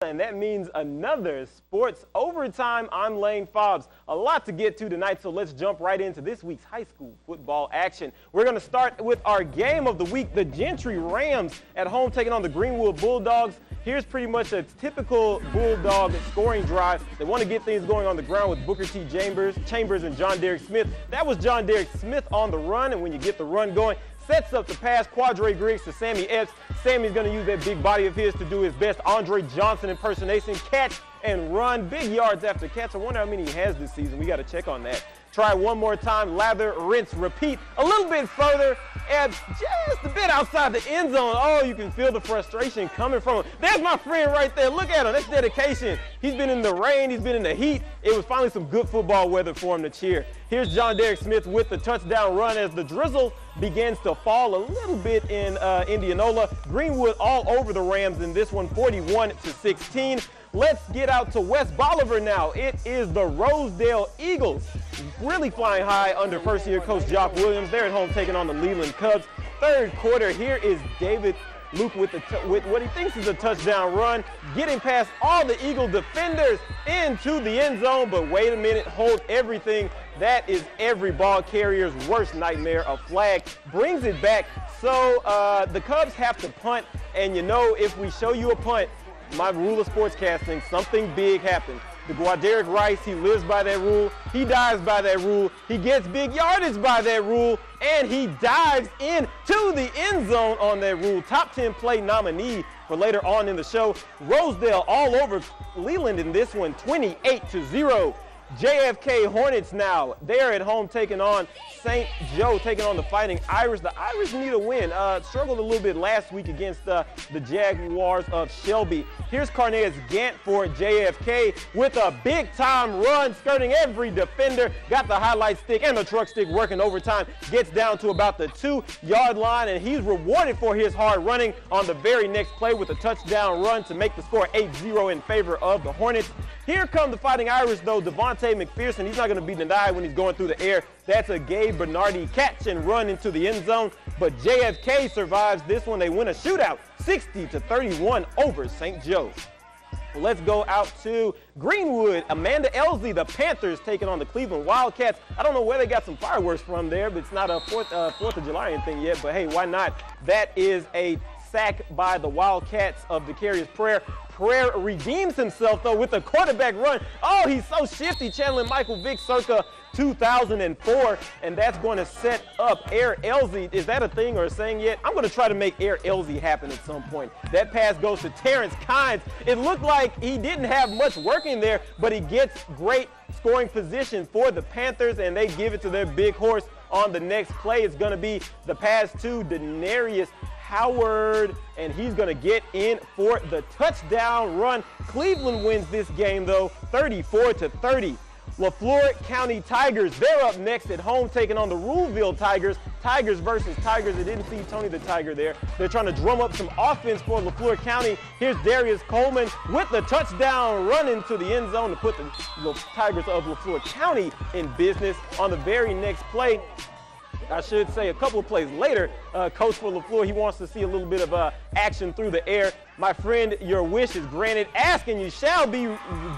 and that means another sports overtime. I'm Lane Fobbs. A lot to get to tonight, so let's jump right into this week's high school football action. We're going to start with our game of the week, the Gentry Rams at home taking on the Greenwood Bulldogs. Here's pretty much a typical Bulldog scoring drive. They want to get things going on the ground with Booker T. Chambers and John Derek Smith. That was John Derek Smith on the run, and when you get the run going, sets up the pass, Quadre Griggs to Sammy Epps. Sammy's going to use that big body of his to do his best Andre Johnson impersonation, catch and run, big yards after catch. I wonder how many he has this season. We got to check on that. Try one more time, lather, rinse, repeat. A little bit further, Epps just a bit outside the end zone. Oh, you can feel the frustration coming from him. There's my friend right there. Look at him. That's dedication. He's been in the rain. He's been in the heat. It was finally some good football weather for him to cheer. Here's John Derek Smith with the touchdown run as the drizzle begins to fall a little bit in Indianola. Greenwood all over the Rams in this one, 41-16. Let's get out to West Bolivar now. It is the Rosedale Eagles, really flying high under first-year coach Jock Williams. They're at home taking on the Leland Cubs. Third quarter, here is David Luke with what he thinks is a touchdown run, getting past all the Eagle defenders into the end zone. But wait a minute, hold everything. That is every ball carrier's worst nightmare. A flag brings it back. So the Cubs have to punt, and you know, if we show you a punt, my rule of sportscasting, something big happens. The Guaderick Rice, he lives by that rule. He dies by that rule. He gets big yardage by that rule, and he dives into the end zone on that rule. Top 10 play nominee for later on in the show. Rosedale all over Leland in this one, 28-0. JFK Hornets now. They're at home taking on St. Joe, taking on the Fighting Irish. The Irish need a win. Struggled a little bit last week against the Jaguars of Shelby. Here's Carnez Gant for JFK with a big-time run, skirting every defender. Got the highlight stick and the truck stick working overtime. Gets down to about the 2-yard line, and he's rewarded for his hard running on the very next play with a touchdown run to make the score 8-0 in favor of the Hornets. Here come the Fighting Irish, though. Devontae McPherson, he's not going to be denied when he's going through the air. That's a Gabe Bernardi catch and run into the end zone. But JFK survives this one. They win a shootout, 60-31 over St. Joe. Let's go out to Greenwood. Amanda Elsie, the Panthers, taking on the Cleveland Wildcats. I don't know where they got some fireworks from there, but it's not a 4th of July anything yet. But, hey, why not? That is a sack by the Wildcats of Vicarious Prayer. Prayer redeems himself, though, with a quarterback run. Oh, he's so shifty, channeling Michael Vick circa 2004, and that's going to set up Air Elsie. Is that a thing or a saying yet? I'm going to try to make Air Elsie happen at some point. That pass goes to Terrence Kynes. It looked like he didn't have much work in there, but he gets great scoring position for the Panthers, and they give it to their big horse on the next play. It's going to be the pass to Denarius Howard, and he's going to get in for the touchdown run. Cleveland wins this game, though, 34-30. LaFleur County Tigers, they're up next at home taking on the Ruleville Tigers. Tigers versus Tigers. I didn't see Tony the Tiger there. They're trying to drum up some offense for LaFleur County. Here's Darius Coleman with the touchdown run into the end zone to put the Tigers of LaFleur County in business. On the very next play, I should say a couple of plays later, Coach for LaFleur, he wants to see a little bit of action through the air. My friend, your wish is granted. Ask and you shall be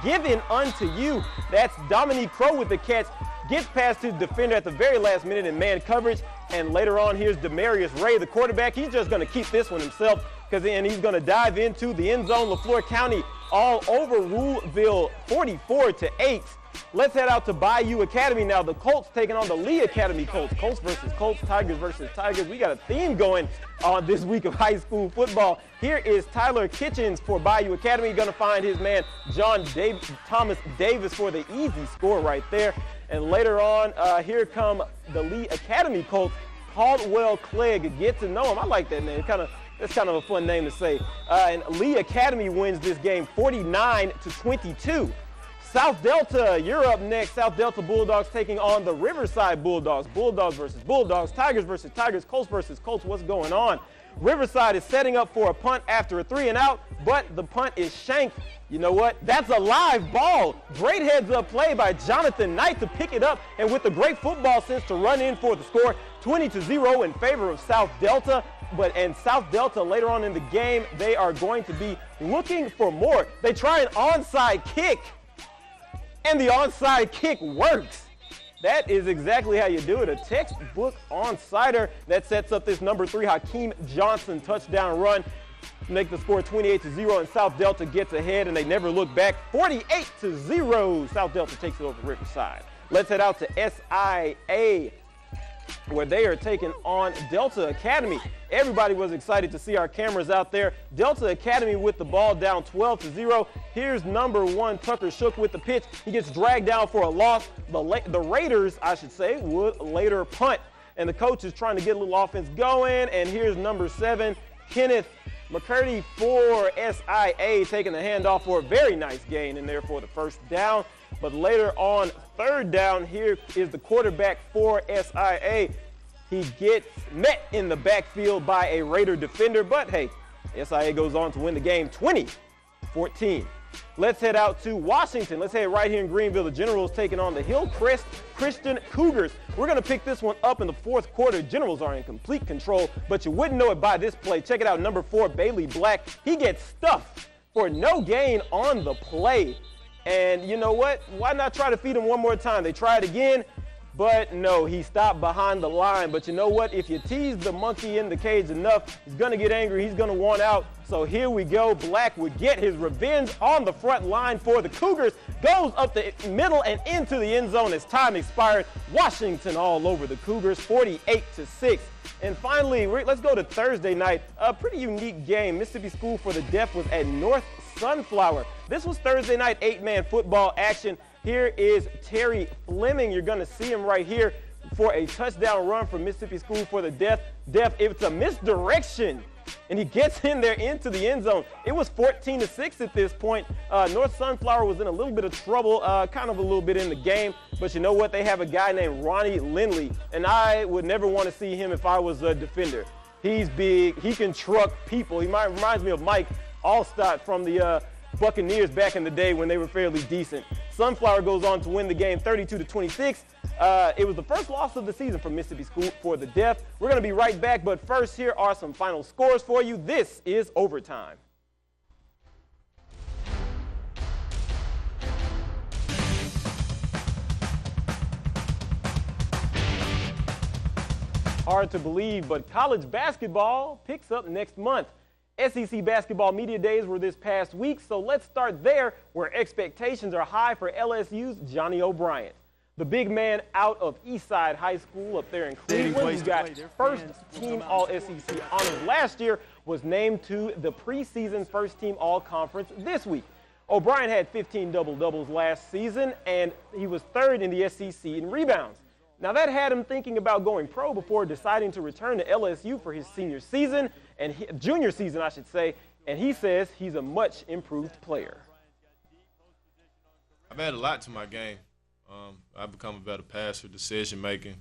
given unto you. That's Dominique Crow with the catch. Gets past his defender at the very last minute in man coverage. And later on, here's Demarius Ray, the quarterback. He's just going to keep this one himself, and he's going to dive into the end zone. LaFleur County all over Ruleville, 44-8. Let's head out to Bayou Academy now. The Colts taking on the Lee Academy Colts. Colts versus Colts, Tigers versus Tigers. We got a theme going on this week of high school football. Here is Tyler Kitchens for Bayou Academy. Going to find his man Thomas Davis for the easy score right there. And later on, here come the Lee Academy Colts. Caldwell Clegg, get to know him. I like that name. That's kind of a fun name to say. And Lee Academy wins this game 49-22. South Delta, you're up next. South Delta Bulldogs taking on the Riverside Bulldogs. Bulldogs versus Bulldogs, Tigers versus Tigers, Colts versus Colts. What's going on? Riverside is setting up for a punt after a 3-and-out, but the punt is shanked. You know what? That's a live ball. Great heads-up play by Jonathan Knight to pick it up, and with a great football sense to run in for the score, 20-0 in favor of South Delta. And South Delta later on in the game, they are going to be looking for more. They try an onside kick, and the onside kick works. That is exactly how you do it, a textbook onsider that sets up this number 3 Hakeem Johnson touchdown run. Make the score 28-0, and South Delta gets ahead, and they never look back. 48-0, South Delta takes it over Riverside. Let's head out to SIA, where they are taking on Delta Academy. Everybody was excited to see our cameras out there. Delta Academy with the ball down 12-0. Here's number 1, Tucker Shook with the pitch. He gets dragged down for a loss. The Raiders, I should say, would later punt. And the coach is trying to get a little offense going. And here's number 7, Kenneth McCurdy for SIA, taking the handoff for a very nice gain in there for the first down. But later on, third down, here is the quarterback for SIA. He gets met in the backfield by a Raider defender, but hey, SIA goes on to win the game 20-14. Let's head out to Washington. Let's head right here in Greenville. The Generals taking on the Hillcrest Christian Cougars. We're going to pick this one up in the fourth quarter. Generals are in complete control, but you wouldn't know it by this play. Check it out, number 4, Bailey Black. He gets stuffed for no gain on the play. And you know what? Why not try to feed him one more time? They tried again, but no, he stopped behind the line. But you know what? If you tease the monkey in the cage enough, he's going to get angry. He's going to want out. So here we go. Black would get his revenge on the front line for the Cougars. Goes up the middle and into the end zone as time expired. Washington all over the Cougars, 48-6. And finally, let's go to Thursday night. A pretty unique game. Mississippi School for the Deaf was at North Sunflower. This was Thursday night 8-man football action. Here is Terry Fleming. You're going to see him right here for a touchdown run for Mississippi School for the Deaf. It's a misdirection, and he gets in there into the end zone. It was 14-6 at this point. North Sunflower was in a little bit of trouble, kind of a little bit in the game. But you know what? They have a guy named Ronnie Lindley, and I would never want to see him if I was a defender. He's big. He can truck people. He reminds me of Mike Allstott from the Buccaneers back in the day when they were fairly decent. Sunflower goes on to win the game 32-26. It was the first loss of the season for Mississippi School for the Deaf. We're going to be right back, but first, here are some final scores for you. This is overtime. Hard to believe, but college basketball picks up next month. SEC Basketball Media Days were this past week, so let's start there where expectations are high for LSU's Johnny O'Bryant. The big man out of Eastside High School up there in Cleveland, who got first-team All-SEC honors last year, was named to the preseason first-team All-Conference this week. O'Brien had 15 double-doubles last season, and he was third in the SEC in rebounds. Now, that had him thinking about going pro before deciding to return to LSU for his senior season, junior season, I should say, and he says he's a much improved player. I've added a lot to my game. I've become a better passer, decision-making.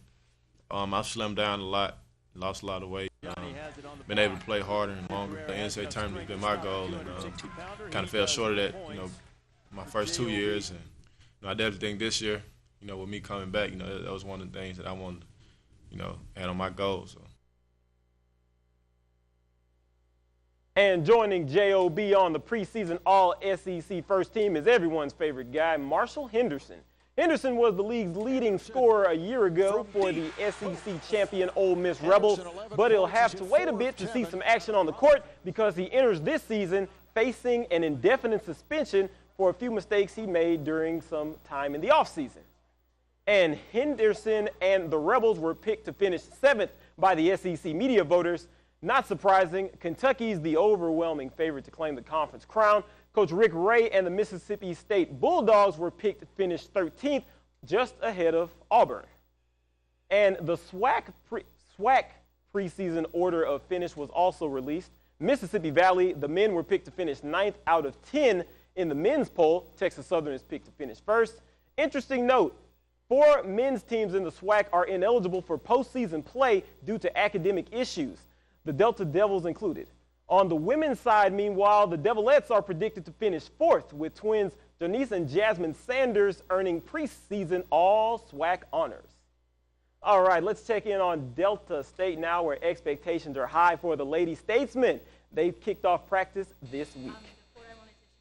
I've slimmed down a lot, lost a lot of weight. Been able to play harder and longer. The NCAA tournament has been my goal, and kind of fell short of that, my first 2 years. And I definitely think this year, with me coming back, that was one of the things that I wanted, had on my goals. So. And joining J.O.B. on the preseason All-SEC first team is everyone's favorite guy, Marshall Henderson. Henderson was the league's leading scorer a year ago for the SEC champion Ole Miss Rebels, but he'll have to wait a bit to see some action on the court because he enters this season facing an indefinite suspension for a few mistakes he made during some time in the offseason. And Henderson and the Rebels were picked to finish 7th by the SEC media voters. Not surprising, Kentucky's the overwhelming favorite to claim the conference crown. Coach Rick Ray and the Mississippi State Bulldogs were picked to finish 13th, just ahead of Auburn. And the SWAC preseason order of finish was also released. Mississippi Valley, the men were picked to finish 9th out of 10 in the men's poll. Texas Southern is picked to finish 1st. Interesting note, 4 men's teams in the SWAC are ineligible for postseason play due to academic issues, the Delta Devils included. On the women's side, meanwhile, the Devilettes are predicted to finish 4th, with twins Janice and Jasmine Sanders earning preseason all-SWAC honors. All right, let's check in on Delta State now, where expectations are high for the Lady Statesmen. They've kicked off practice this week.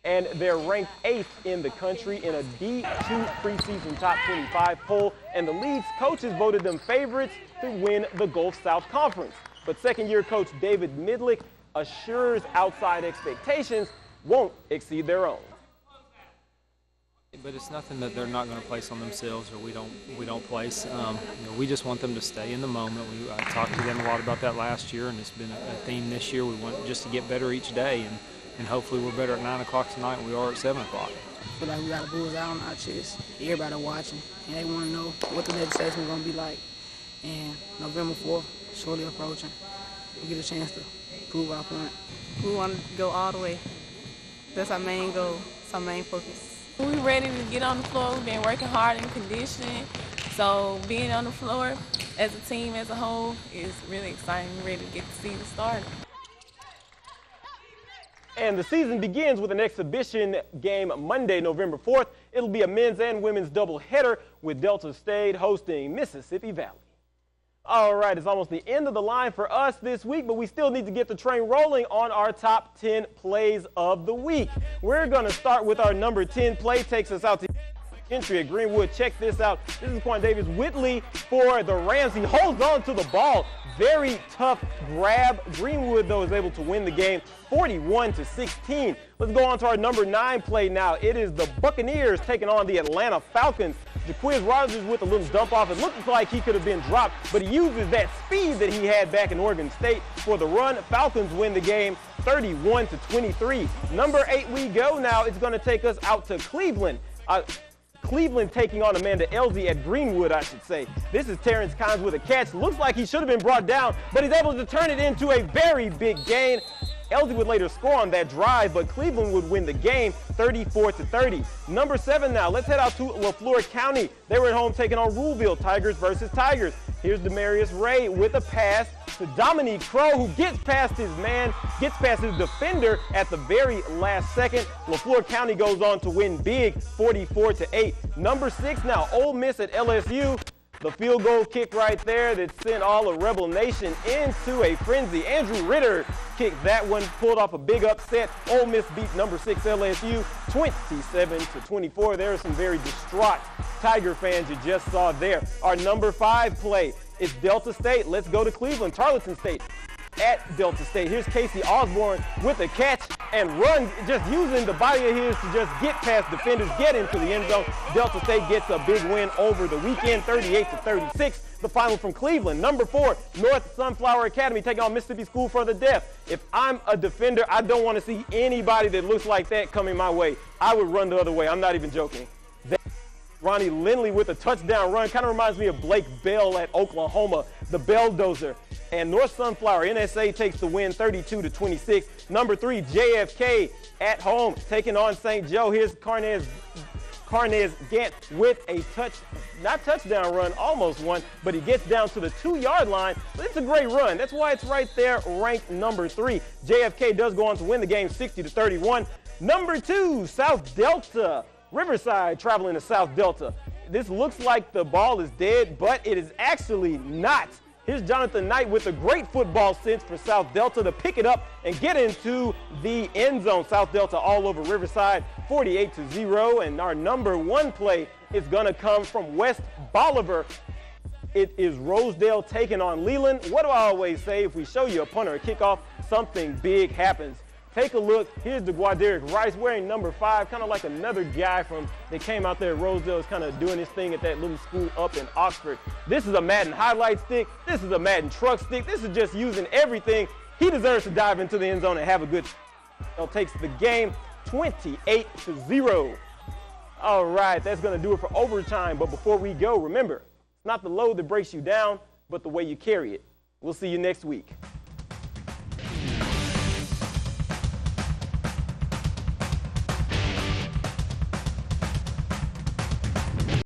and they're ranked 8th in the country in a D2 preseason top 25 poll, and the league's coaches voted them favorites to win the Gulf South Conference. But second-year coach David Midlick assures outside expectations won't exceed their own. But it's nothing that they're not going to place on themselves or we don't place. We just want them to stay in the moment. I talked to them a lot about that last year, and it's been a theme this year. We want just to get better each day, and hopefully we're better at 9 o'clock tonight than we are at 7 o'clock. I feel like we got a bullseye on our chest. Everybody watching, and they want to know what the next session is going to be like. And November 4th, shortly approaching, we get a chance to prove our point. We want to go all the way. That's our main goal. It's our main focus. We're ready to get on the floor. We've been working hard in conditioning. So being on the floor as a team as a whole is really exciting. We're ready to get the season started. And the season begins with an exhibition game Monday, November 4th. It'll be a men's and women's doubleheader with Delta State hosting Mississippi Valley. All right, it's almost the end of the line for us this week, but we still need to get the train rolling on our top 10 plays of the week. We're going to start with our number 10 play. Takes us out to entry at Greenwood. Check this out. This is Quan Davis Whitley for the Rams. He holds on to the ball. Very tough grab. Greenwood, though, is able to win the game 41-16. Let's go on to our number 9 play now. It is the Buccaneers taking on the Atlanta Falcons. Jaquiz Rogers with a little dump off. It looks like he could have been dropped, but he uses that speed that he had back in Oregon State for the run. Falcons win the game 31-23. Number 8 we go now. It's going to take us out to Cleveland. Cleveland taking on Amanda Elzy at Greenwood, I should say. This is Terrence Kynes with a catch. Looks like he should have been brought down, but he's able to turn it into a very big gain. Elzy would later score on that drive, but Cleveland would win the game 34-30. Number 7 now. Let's head out to LaFleur County. They were at home taking on Ruleville, Tigers versus Tigers. Here's Demarius Ray with a pass to Dominique Crow, who gets past his man, gets past his defender at the very last second. LaFleur County goes on to win big 44-8. Number 6 now, Ole Miss at LSU. The field goal kick right there that sent all of Rebel Nation into a frenzy. Andrew Ritter kicked that one, pulled off a big upset. Ole Miss beat number 6 LSU 27-24. There are some very distraught Tiger fans you just saw there. Our number 5 play is Delta State. Let's go to Cleveland. Tarleton State at Delta State. Here's Casey Osborne with a catch and run, just using the body of his to just get past defenders, get into the end zone. Delta State gets a big win over the weekend, 38-36. The final from Cleveland. Number 4, North Sunflower Academy taking on Mississippi School for the Deaf. If I'm a defender, I don't want to see anybody that looks like that coming my way. I would run the other way. I'm not even joking. Ronnie Lindley with a touchdown run. Kind of reminds me of Blake Bell at Oklahoma, the Belldozer. And North Sunflower, NSA takes the win 32-26. Number 3, JFK at home taking on St. Joe. Here's Carnez Gant with a not touchdown run, almost one, but he gets down to the 2-yard line. But it's a great run. That's why it's right there, ranked number 3. JFK does go on to win the game 60-31. Number 2, South Delta. Riverside traveling to South Delta. This looks like the ball is dead, but it is actually not. Here's Jonathan Knight with a great football sense for South Delta to pick it up and get into the end zone. South Delta all over Riverside, 48-0. And our number 1 play is going to come from West Bolivar. It is Rosedale taking on Leland. What do I always say? If we show you a punt or a kickoff, something big happens. Take a look. Here's the Guaderick Rice wearing number 5, kind of like another guy that came out there at Rosedale, is kind of doing his thing at that little school up in Oxford. This is a Madden highlight stick. This is a Madden truck stick. This is just using everything. He deserves to dive into the end zone and have a good. Takes the game 28-0. All right, that's going to do it for overtime. But before we go, remember, it's not the load that breaks you down, but the way you carry it. We'll see you next week.